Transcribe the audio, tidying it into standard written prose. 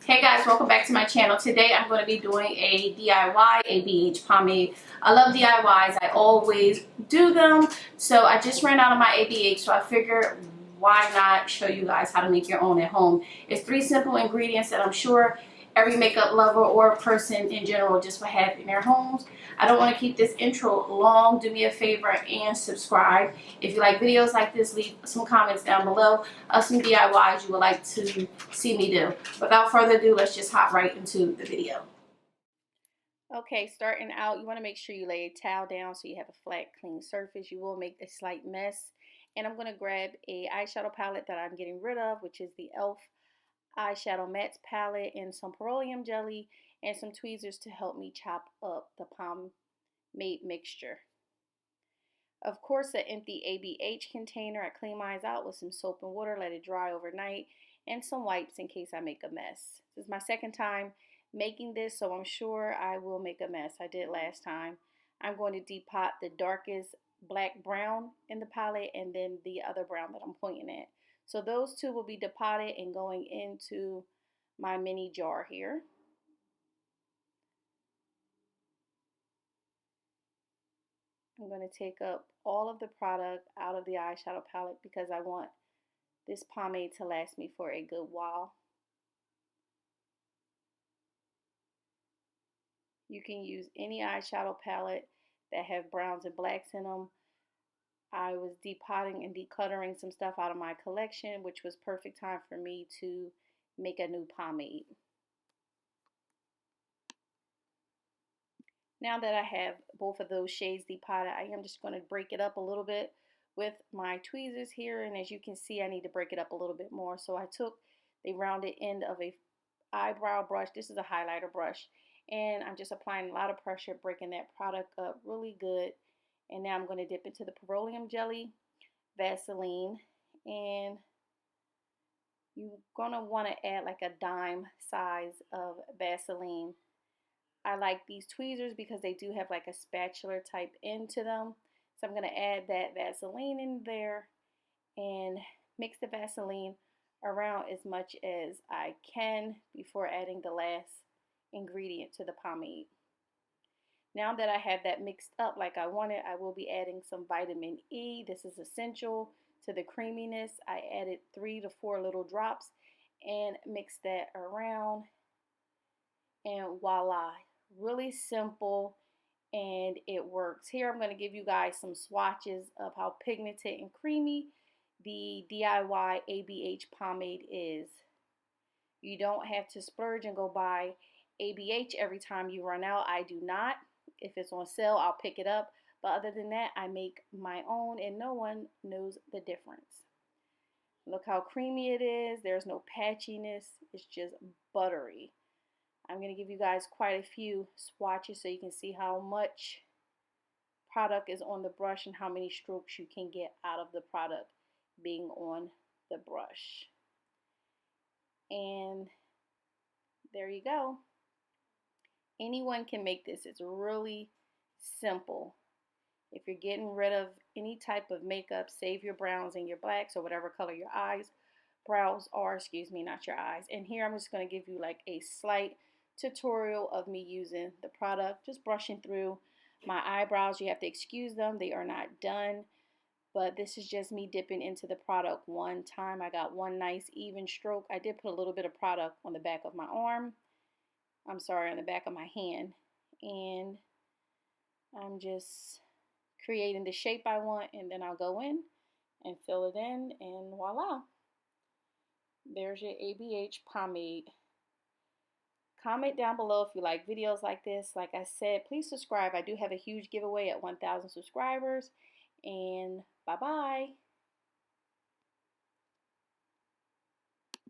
Hey guys, welcome back to my channel. Today I'm going to be doing a DIY ABH pomade. I love DIYs. I always do them. So I just ran out of my ABH, so I figured why not show you guys how to make your own at home. It's 3 simple ingredients that I'm sure every makeup lover or person in general just will have in their homes. I don't want to keep this intro long. Do me a favor and subscribe. If you like videos like this, leave some comments down below of some DIYs you would like to see me do. Without further ado, let's just hop right into the video. Okay, starting out, you want to make sure you lay a towel down so you have a flat, clean surface. You will make a slight mess. And I'm going to grab a eyeshadow palette that I'm getting rid of, which is the e.l.f. eyeshadow matte palette, and some petroleum jelly and some tweezers to help me chop up the pomade mixture. Of course, an empty ABH container. I clean mine out with some soap and water, let it dry overnight, and some wipes in case I make a mess. This is my second time making this, so I'm sure I will make a mess. I did last time. I'm going to depot the darkest black brown in the palette and then the other brown that I'm pointing at. So those two will be depotted and going into my mini jar here. I'm going to take up all of the product out of the eyeshadow palette because I want this pomade to last me for a good while. You can use any eyeshadow palette that have browns and blacks in them. I was depotting and decluttering some stuff out of my collection, which was perfect time for me to make a new pomade. Now that I have both of those shades depotted, I am just going to break it up a little bit with my tweezers here, and as you can see, I need to break it up a little bit more. So I took the rounded end of a eyebrow brush. This is a highlighter brush, and I'm just applying a lot of pressure, breaking that product up really good. And now I'm going to dip into the petroleum jelly, Vaseline, and you're going to want to add like a dime size of Vaseline. I like these tweezers because they do have like a spatula type end to them. So I'm going to add that Vaseline in there and mix the Vaseline around as much as I can before adding the last ingredient to the pomade. Now that I have that mixed up like I wanted, I will be adding some vitamin E. This is essential to the creaminess. I added 3 to 4 little drops and mixed that around, and voila, really simple, and it works. Here I'm going to give you guys some swatches of how pigmented and creamy the DIY ABH pomade is. You don't have to splurge and go buy ABH every time you run out. I do not. If it's on sale, I'll pick it up. But other than that, I make my own and no one knows the difference. Look how creamy it is. There's no patchiness. It's just buttery. I'm going to give you guys quite a few swatches so you can see how much product is on the brush and how many strokes you can get out of the product being on the brush. And there you go. Anyone can make this. It's really simple. If you're getting rid of any type of makeup, save your browns and your blacks or whatever color your brows are, excuse me, not your eyes. And here I'm just going to give you like a slight tutorial of me using the product, just brushing through my eyebrows. You have to excuse them, they are not done, but this is just me dipping into the product one time. I got one nice even stroke. I did put a little bit of product on the back of my arm, I'm sorry, on the back of my hand, and I'm just creating the shape I want, and then I'll go in and fill it in, and voila, there's your ABH pomade. Comment down below if you like videos like this. Like I said, please subscribe. I do have a huge giveaway at 1,000 subscribers, and bye-bye.